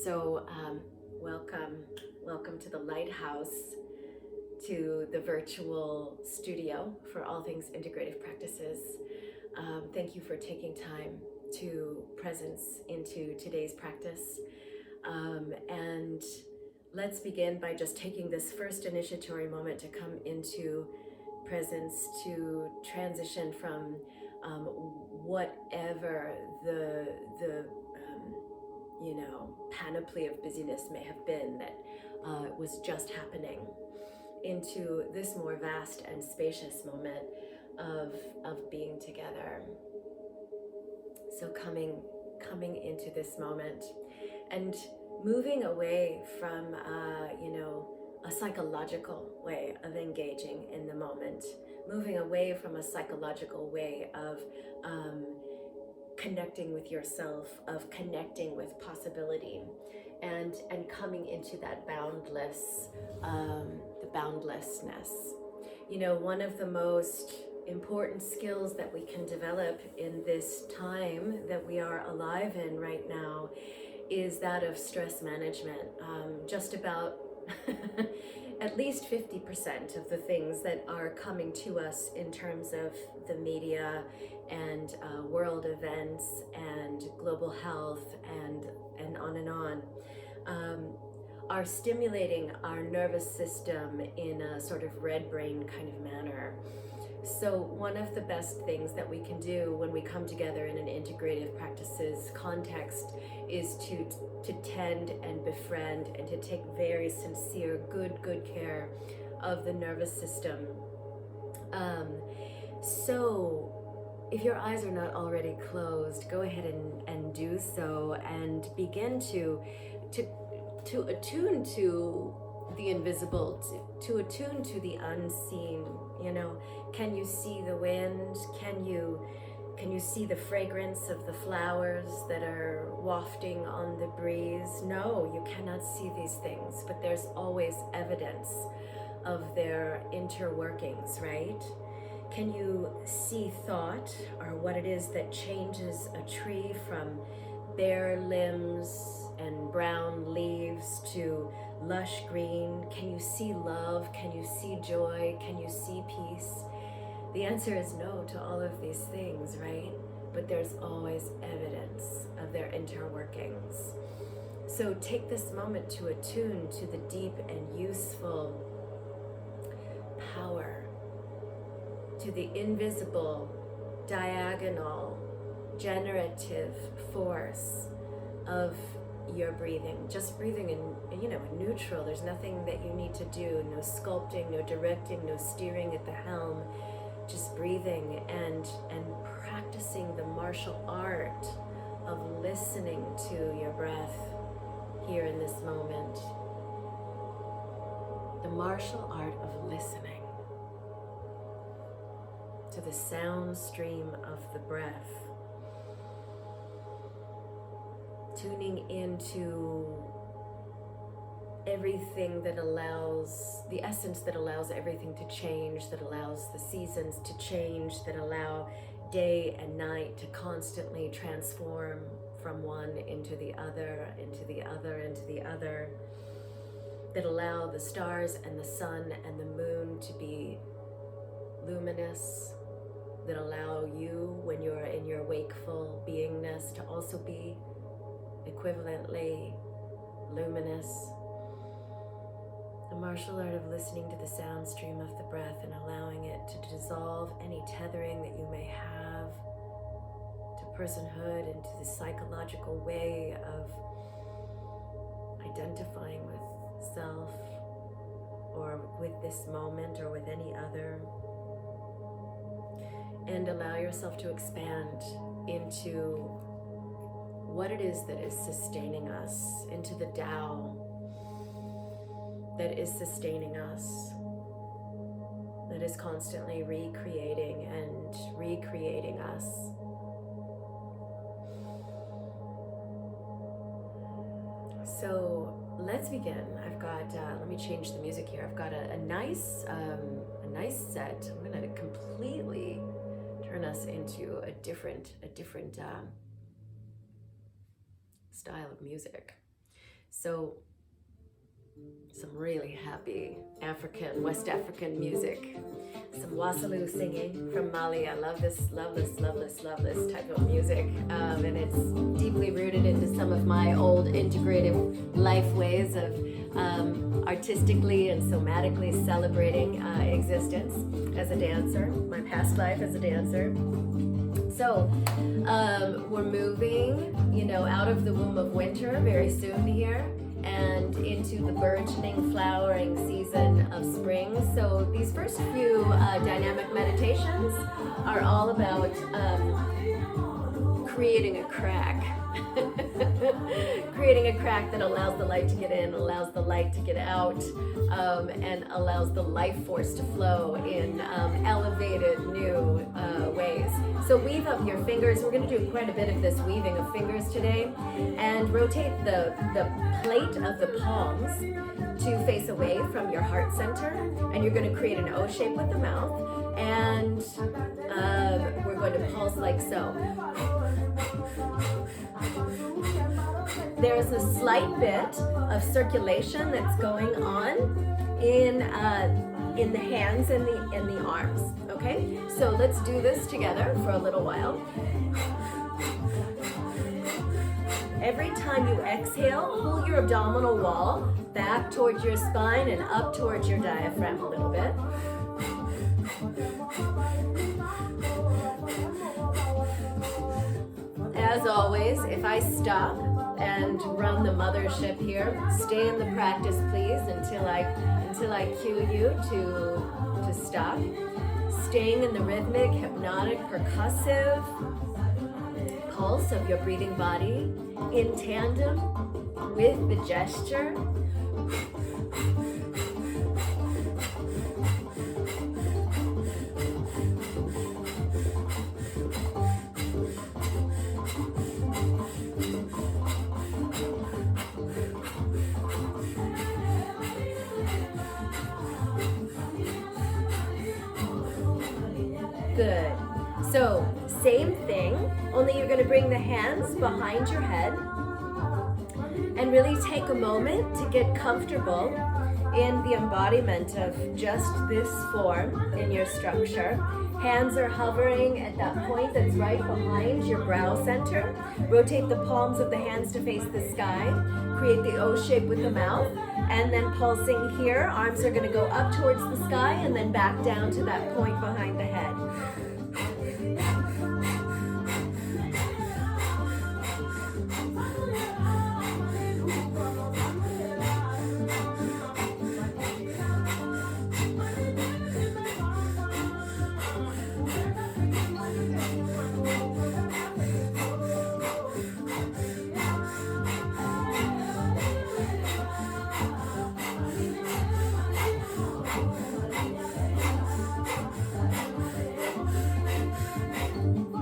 So, welcome to the Lighthouse, to the virtual studio for all things integrative practices. Thank you for taking time to presence into today's practice. And let's begin by just taking this first initiatory moment to come into presence, to transition from whatever the panoply of busyness may have been that was just happening, into this more vast and spacious moment of being together. So coming into this moment and moving away from a psychological way of engaging in the moment, moving away from a psychological way of connecting with yourself, of connecting with possibility, and coming into that the boundlessness. One of the most important skills that we can develop in this time that we are alive in right now is that of stress management. Just about at least 50% of the things that are coming to us in terms of the media and world events and global health and on are stimulating our nervous system in a sort of red brain kind of manner. So one of the best things that we can do when we come together in an integrative practices context is to tend and befriend and to take very sincere, good care of the nervous system. So if your eyes are not already closed, go ahead and do so, and begin to attune to the invisible, to attune to the unseen. Can you see the wind? Can you see the fragrance of the flowers that are wafting on the breeze? No, you cannot see these things, but there's always evidence of their interworkings, right? Can you see thought, or what it is that changes a tree from bare limbs and brown leaves to lush green? Can you see love? Can you see joy? Can you see peace? The answer is no to all of these things, right? But there's always evidence of their interworkings. So take this moment to attune to the deep and useful power, to the invisible, diagonal, generative force of your breathing. Just breathing in neutral. There's nothing that you need to do, no sculpting, no directing, no steering at the helm. Just breathing and practicing the martial art of listening to your breath here in this moment. The martial art of listening to the sound stream of the breath. Tuning into everything that allows, the essence that allows everything to change, that allows the seasons to change, that allow day and night to constantly transform from one into the other, into the other, into the other, that allow the stars and the sun and the moon to be luminous, that allow you, when you're in your wakeful beingness, to also be equivalently luminous. The martial art of listening to the sound stream of the breath and allowing it to dissolve any tethering that you may have to personhood and to the psychological way of identifying with self or with this moment or with any other. And allow yourself to expand into what it is that is sustaining us, into the Tao that is sustaining us, that is constantly recreating and recreating us. So let's begin. I've got, let me change the music here. I've got a nice set. I'm gonna completely turn us into a different style of music. So some really happy West African music. Some Wasalu singing from Mali. I love this type of music. And it's deeply rooted into some of my old integrative life ways of artistically and somatically celebrating existence as a dancer, my past life as a dancer. So we're moving, out of the womb of winter very soon here, and into the burgeoning flowering season of spring. So these first few dynamic meditations are all about creating a crack. Creating a crack that allows the light to get in, allows the light to get out, and allows the life force to flow in elevated new ways. So weave up your fingers. We're going to do quite a bit of this weaving of fingers today, and rotate the plate of the palms to face away from your heart center, and you're going to create an O shape with the mouth, and we're going to pulse like so. There's a slight bit of circulation that's going on in the hands and the arms. Okay, so let's do this together for a little while. Every time you exhale, pull your abdominal wall back towards your spine and up towards your diaphragm a little bit. As always, if I stop and run the mothership here, stay in the practice, please, until I cue you to stop. Staying in the rhythmic, hypnotic, percussive pulse of your breathing body in tandem with the gesture. Good. So, same thing, only you're going to bring the hands behind your head and really take a moment to get comfortable in the embodiment of just this form in your structure. Hands are hovering at that point that's right behind your brow center. Rotate the palms of the hands to face the sky. Create the O shape with the mouth. And then pulsing here, arms are going to go up towards the sky and then back down to that point behind the head.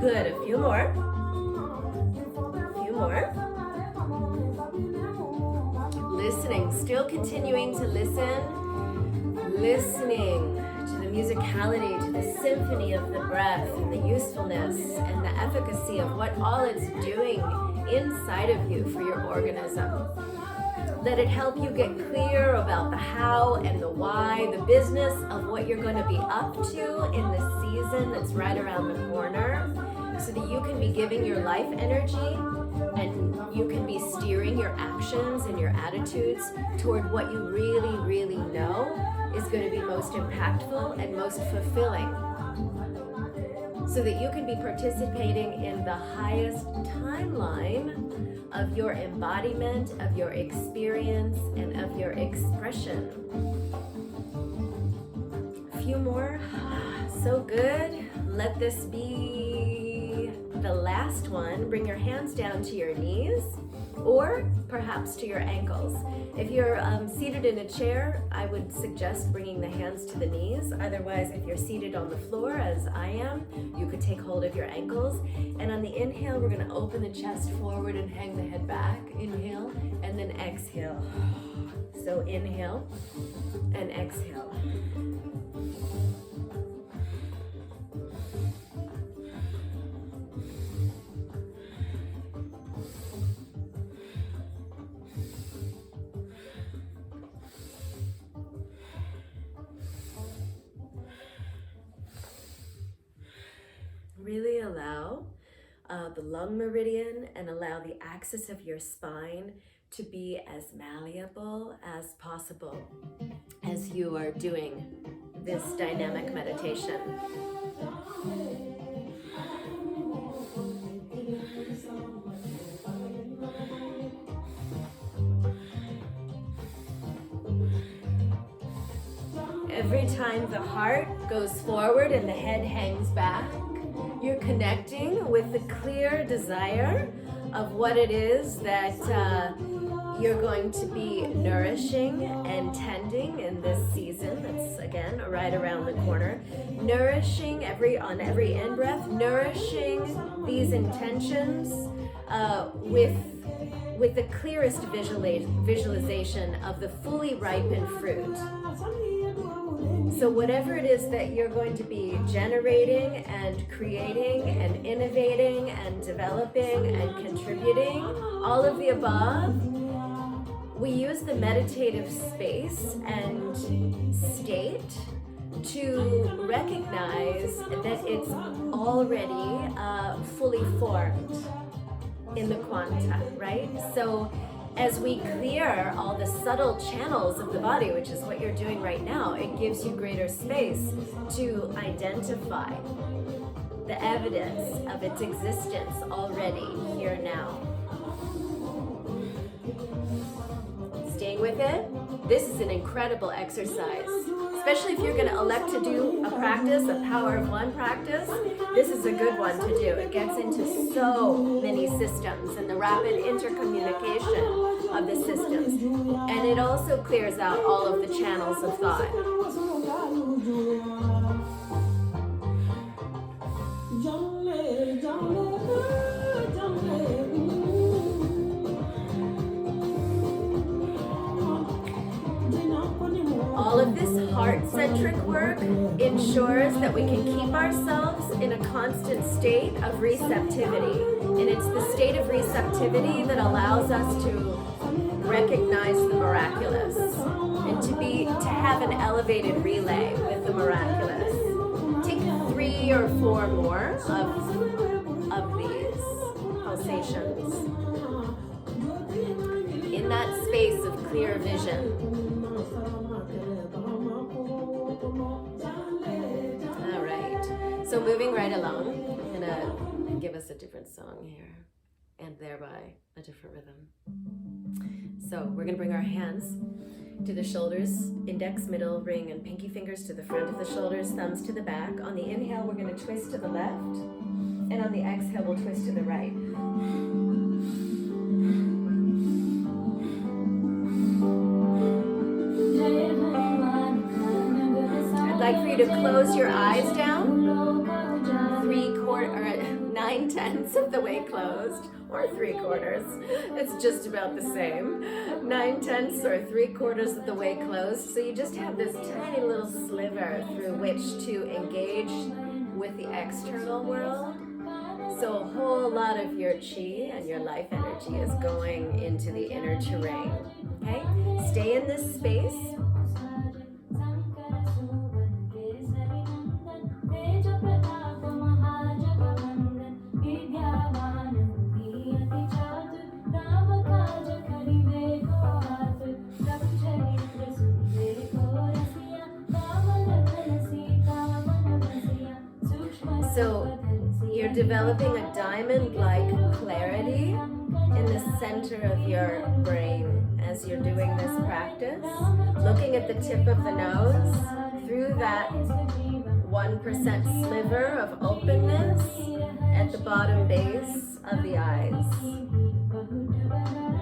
Good, a few more. Listening, still continuing to listen. Listening to the musicality, to the symphony of the breath and the usefulness and the efficacy of what all it's doing inside of you for your organism. Let it help you get clear about the how and the why, the business of what you're going to be up to in the season that's right around the corner, so that you can be giving your life energy and you can be steering your actions and your attitudes toward what you really, really know is going to be most impactful and most fulfilling, so that you can be participating in the highest timeline of your embodiment, of your experience, and of your expression. A few more. So good. Let this be the last one. Bring your hands down to your knees or perhaps to your ankles. If you're seated in a chair, I would suggest bringing the hands to the knees. Otherwise, if you're seated on the floor, as I am, you could take hold of your ankles. And on the inhale, we're going to open the chest forward and hang the head back. Inhale, and then exhale. So inhale and exhale. the lung meridian and allow the axis of your spine to be as malleable as possible as you are doing this dynamic meditation. Every time the heart goes forward and the head hangs back, you're connecting with the clear desire of what it is that you're going to be nourishing and tending in this season. That's, again, right around the corner. Nourishing on every in-breath, nourishing these intentions with the clearest visualization of the fully ripened fruit. So whatever it is that you're going to be generating and creating and innovating and developing and contributing, all of the above, we use the meditative space and state to recognize that it's already fully formed in the quanta, right? So as we clear all the subtle channels of the body, which is what you're doing right now, it gives you greater space to identify the evidence of its existence already here now. Staying with it, this is an incredible exercise. Especially if you're going to elect to do a practice, a power of one practice, this is a good one to do. It gets into so many systems and the rapid intercommunication of the systems. And it also clears out all of the channels of thought. All of this heart-centric work ensures that we can keep ourselves in a constant state of receptivity. And it's the state of receptivity that allows us to recognize the miraculous and to have an elevated relay with the miraculous. Take 3 or 4 more of these pulsations in that space of clear vision. All right, so moving right along, I'm gonna give us a different song here and thereby a different rhythm. So we're gonna bring our hands to the shoulders, index, middle, ring, and pinky fingers to the front of the shoulders, thumbs to the back. On the inhale, we're gonna twist to the left, and on the exhale, we'll twist to the right. I'd like for you to close your eyes down, 9/10 of the way closed, or 3/4. It's just about the same. 9/10 or 3/4 of the way closed. So you just have this tiny little sliver through which to engage with the external world. So a whole lot of your chi and your life energy is going into the inner terrain. Okay? Stay in this space. So you're developing a diamond-like clarity in the center of your brain as you're doing this practice, looking at the tip of the nose through that 1% sliver of openness at the bottom base of the eyes.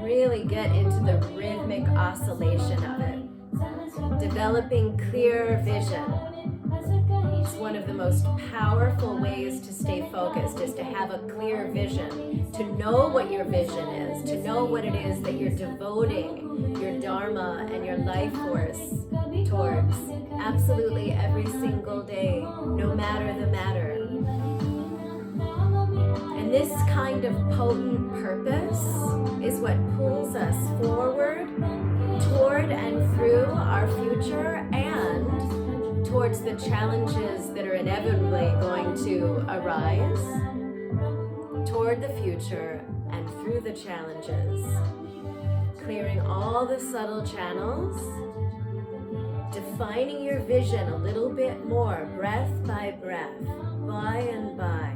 Really get into the rhythmic oscillation of it, developing clear vision. It's one of the most powerful ways to stay focused, is to have a clear vision, to know what your vision is, to know what it is that you're devoting your dharma and your life force towards absolutely every single day, no matter the matter. And this kind of potent purpose is what pulls us forward toward and through our future and towards the challenges that are inevitably going to arise, toward the future and through the challenges, clearing all the subtle channels, defining your vision a little bit more, breath by breath, by and by,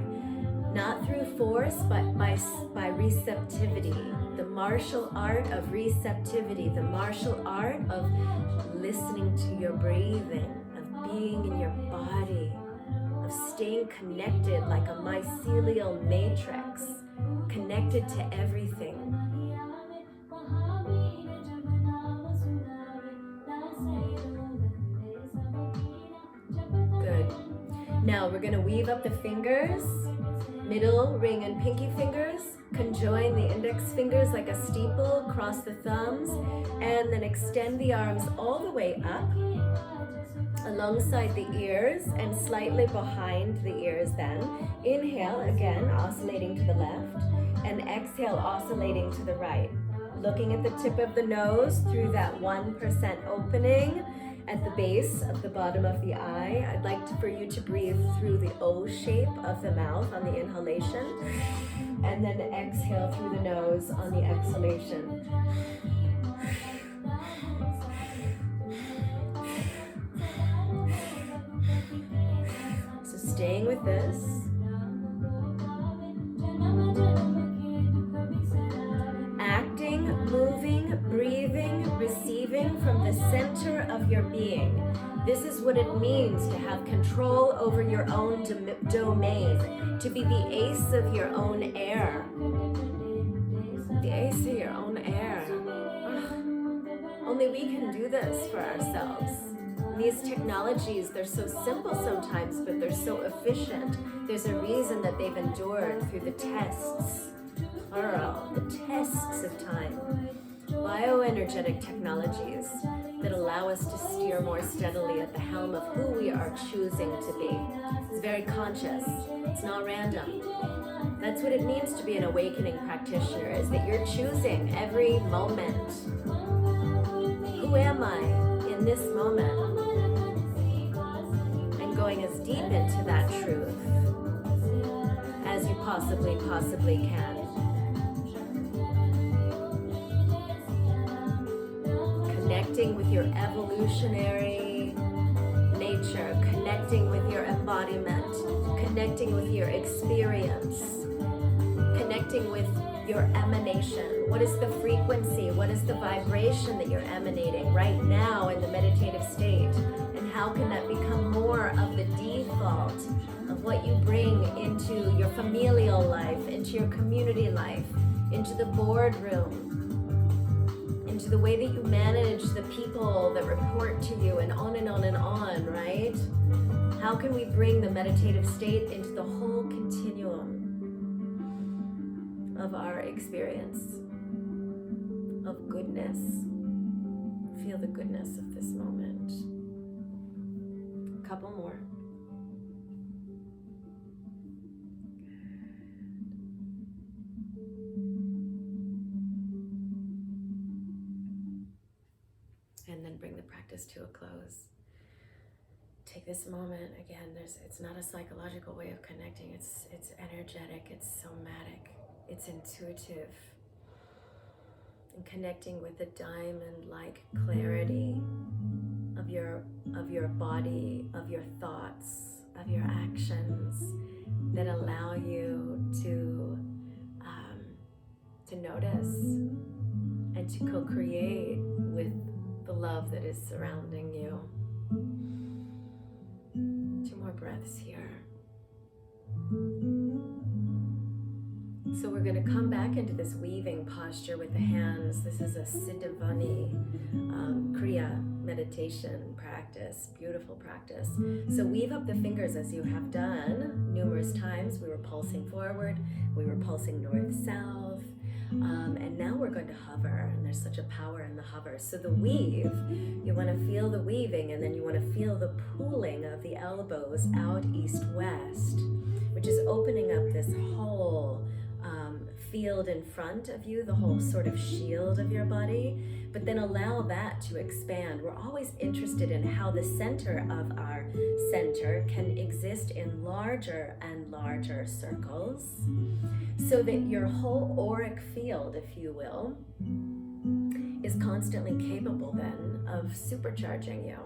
not through force, but by receptivity, the martial art of receptivity, the martial art of listening to your breathing, of being in your body, of staying connected like a mycelial matrix, connected to everything. Good. Now we're going to weave up the fingers, middle, ring, and pinky fingers. Conjoin the index fingers like a steeple, cross the thumbs, and then extend the arms all the way up alongside the ears and slightly behind the ears then. Inhale, again, oscillating to the left, and exhale, oscillating to the right. Looking at the tip of the nose through that 1% opening at the base of the bottom of the eye. I'd like for you to breathe through the O shape of the mouth on the inhalation, and then exhale through the nose on the exhalation. So staying with this. Acting, moving, breathing, receiving from the center of your being. This is what it means to have control over your own domain, to be the ace of your own air. The ace of your own air. Ugh. Only we can do this for ourselves. These technologies, they're so simple sometimes, but they're so efficient. There's a reason that they've endured through the tests. The tests of time. Bioenergetic technologies that allow us to steer more steadily at the helm of who we are choosing to be. It's very conscious. It's not random. That's what it means to be an awakening practitioner, is that you're choosing every moment. Who am I in this moment? And going as deep into that truth as you possibly can. Connecting with your evolutionary nature, connecting with your embodiment, connecting with your experience, connecting with your emanation. What is the frequency? What is the vibration that you're emanating right now in the meditative state? And how can that become more of the default of what you bring into your familial life, into your community life, into the boardroom, into the way that you manage the people that report to you, and on and on and on, right? How can we bring the meditative state into the whole continuum of our experience of goodness? Feel the goodness of this moment. A couple more. And then bring the practice to a close. Take this moment again. It's not a psychological way of connecting. It's energetic. It's somatic. It's intuitive. And connecting with the diamond-like clarity of your body, of your thoughts, of your actions, that allow you to notice and to co-create with the love that is surrounding you. 2 more breaths here. So we're going to come back into this weaving posture with the hands. This is a Siddhavani Kriya meditation practice, beautiful practice. So weave up the fingers as you have done numerous times. We were pulsing forward, we were pulsing north-south. And now we're going to hover, and there's such a power in the hover. So the weave, you want to feel the weaving, and then you want to feel the pooling of the elbows out east-west, which is opening up this whole field in front of you, the whole sort of shield of your body, but then allow that to expand. We're always interested in how the center of our center can exist in larger and larger circles, so that your whole auric field, if you will, is constantly capable then of supercharging you.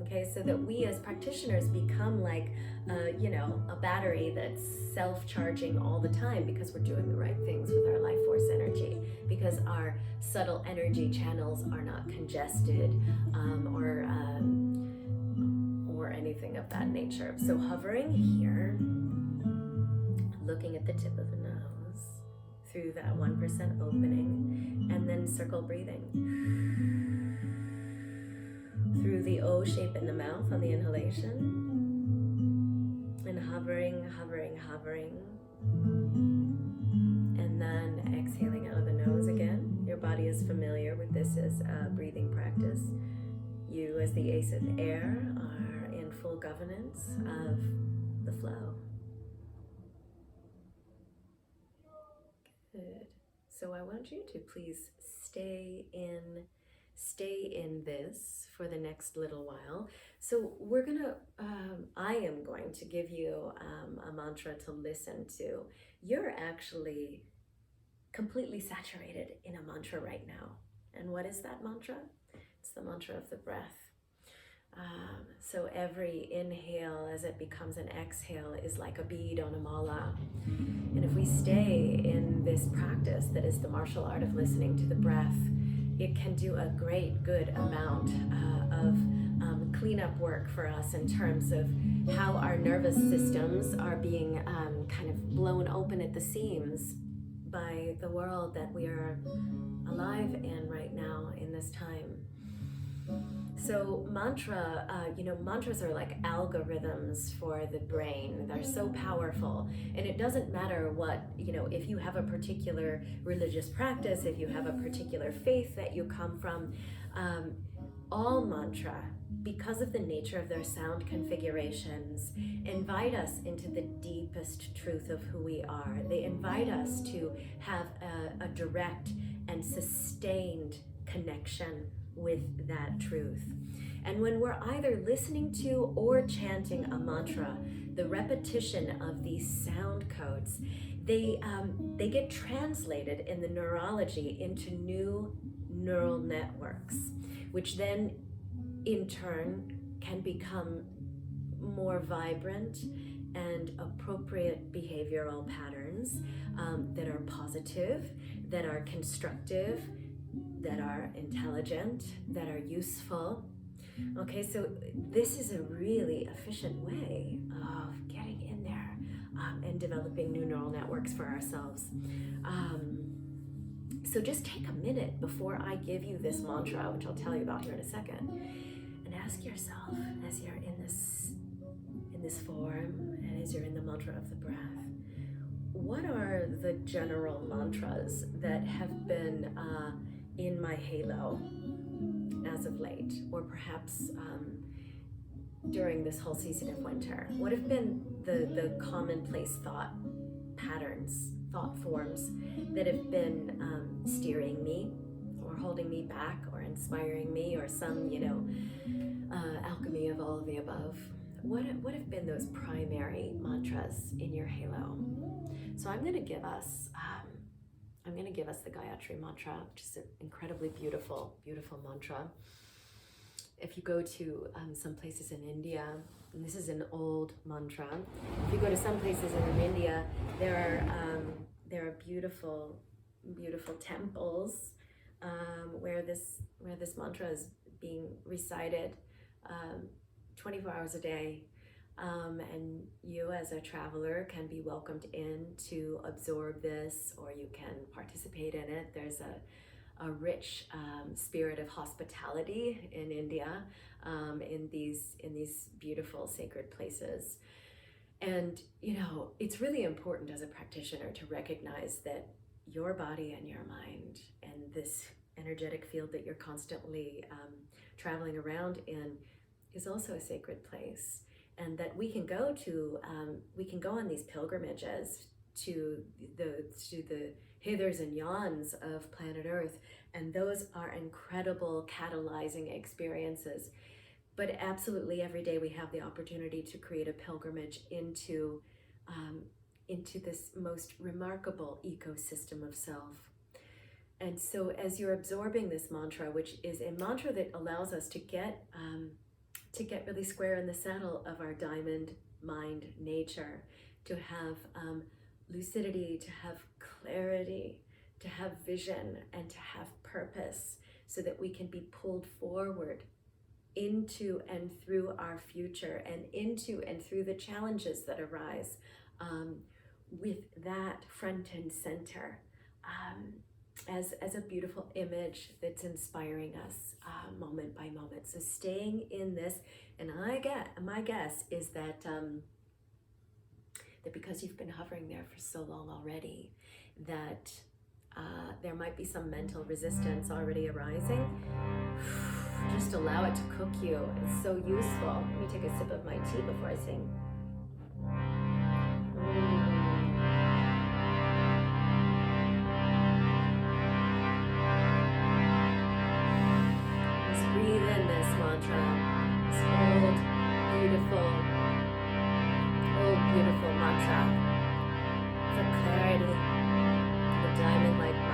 Okay, so that we as practitioners become like, a battery that's self-charging all the time, because we're doing the right things with our life force energy, because our subtle energy channels are not congested, or anything of that nature. So hovering here, looking at the tip of the nose through that 1% opening, and then circle breathing through the O shape in the mouth on the inhalation, and hovering, and then exhaling out of the nose again. Your body is familiar with this as a breathing practice. You, as the ace of air, are in full governance of the flow. Good. So I want you to please stay in this for the next little while. So we're gonna, I am going to give you a mantra to listen to. You're actually completely saturated in a mantra right now. And what is that mantra? It's the mantra of the breath. So every inhale as it becomes an exhale is like a bead on a mala. And if we stay in this practice that is the martial art of listening to the breath, it can do a great good amount of cleanup work for us in terms of how our nervous systems are being kind of blown open at the seams by the world that we are alive in right now in this time. So mantras are like algorithms for the brain. They're so powerful. And it doesn't matter what, if you have a particular religious practice, if you have a particular faith that you come from, all mantra, because of the nature of their sound configurations, invite us into the deepest truth of who we are. They invite us to have a direct and sustained connection with that truth. And when we're either listening to or chanting a mantra, the repetition of these sound codes, they get translated in the neurology into new neural networks, which then in turn can become more vibrant and appropriate behavioral patterns that are positive, that are constructive, that are intelligent, that are useful. Okay, so this is a really efficient way of getting in there and developing new neural networks for ourselves. So just take a minute before I give you this mantra, which I'll tell you about here in a second, and ask yourself, as you're in this form and as you're in the mantra of the breath, what are the general mantras that have been in my halo as of late, or perhaps during this whole season of winter? What have been the commonplace thought patterns, thought forms that have been steering me or holding me back or inspiring me, or some, alchemy of all of the above? What have been those primary mantras in your halo? So I'm going to give us the Gayatri mantra, which is an incredibly beautiful, beautiful mantra. If you go to some places in India, and this is an old mantra, if you go to some places in India, there are beautiful, beautiful temples where this mantra is being recited 24 hours a day. And you as a traveler can be welcomed in to absorb this, or you can participate in it. There's a rich spirit of hospitality in India, in these beautiful sacred places. And it's really important as a practitioner to recognize that your body and your mind and this energetic field that you're constantly traveling around in is also a sacred place. And that we can go on these pilgrimages to the hithers and yons of planet Earth, and those are incredible catalyzing experiences. But absolutely every day we have the opportunity to create a pilgrimage into this most remarkable ecosystem of self. And so as you're absorbing this mantra, which is a mantra that allows us to get really square in the saddle of our diamond mind nature, to have lucidity, to have clarity, to have vision, and to have purpose, so that we can be pulled forward into and through our future, and into and through the challenges that arise, with that front and center, as a beautiful image that's inspiring us moment by moment. So staying in this, and my guess is that that because you've been hovering there for so long already, that there might be some mental resistance already arising. Just allow it to cook you. It's so useful. Let me take a sip of my tea before I sing. Just breathe in this mantra. This old, beautiful mantra for clarity in the diamond-like mind.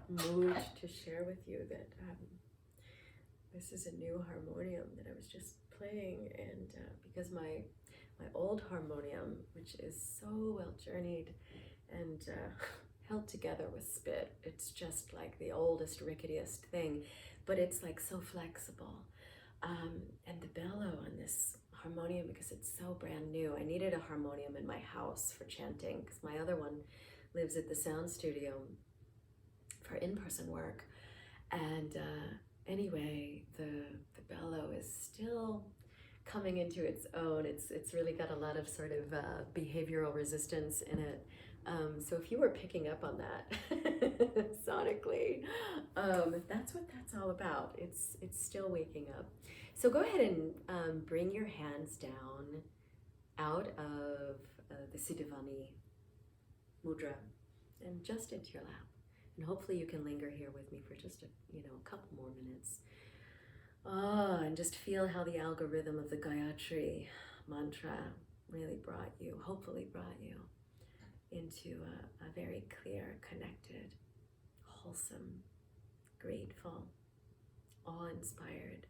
mood to share with you that this is a new harmonium that I was just playing, and because my old harmonium, which is so well journeyed and held together with spit, it's just like the oldest, ricketiest thing, but it's like so flexible. And the bellow on this harmonium, because it's so brand new, I needed a harmonium in my house for chanting, because my other one lives at the sound studio for in-person work. And anyway, the bellow is still coming into its own. It's really got a lot of sort of behavioral resistance in it. So if you were picking up on that sonically, that's what that's all about. It's still waking up. So go ahead and bring your hands down out of the Siddhavani mudra and just into your lap. And hopefully you can linger here with me for just a couple more minutes. And just feel how the algorithm of the Gayatri mantra really hopefully brought you into a very clear, connected, wholesome, grateful, awe-inspired,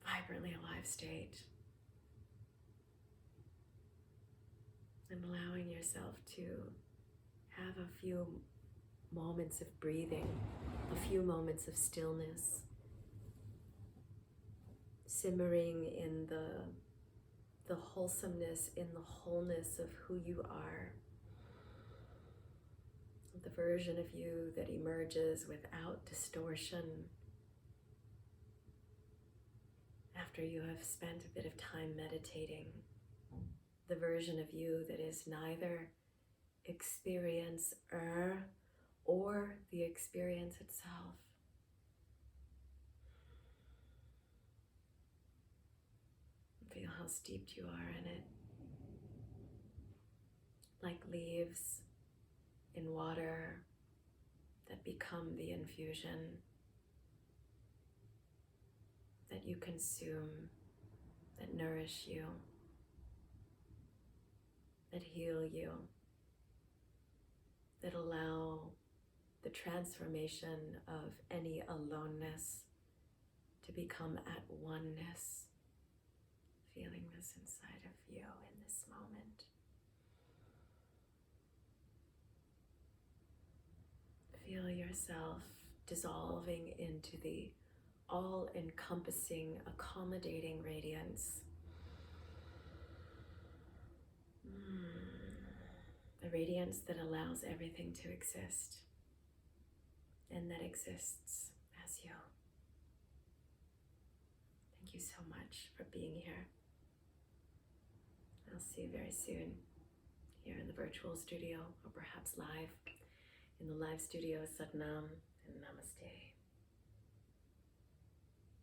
vibrantly alive state. And allowing yourself to have a few moments of breathing, a few moments of stillness, simmering in the wholesomeness, in the wholeness of who you are, the version of you that emerges without distortion after you have spent a bit of time meditating, the version of you that is neither experiencer or the experience itself. Feel how steeped you are in it, like leaves in water that become the infusion that you consume, that nourish you, that heal you, that allow the transformation of any aloneness to become at oneness, feeling this inside of you in this moment. Feel yourself dissolving into the all-encompassing, accommodating radiance. The radiance that allows everything to exist and that exists as you. Thank you so much for being here. I'll see you very soon here in the virtual studio, or perhaps live in the live studio. Satnam and Namaste.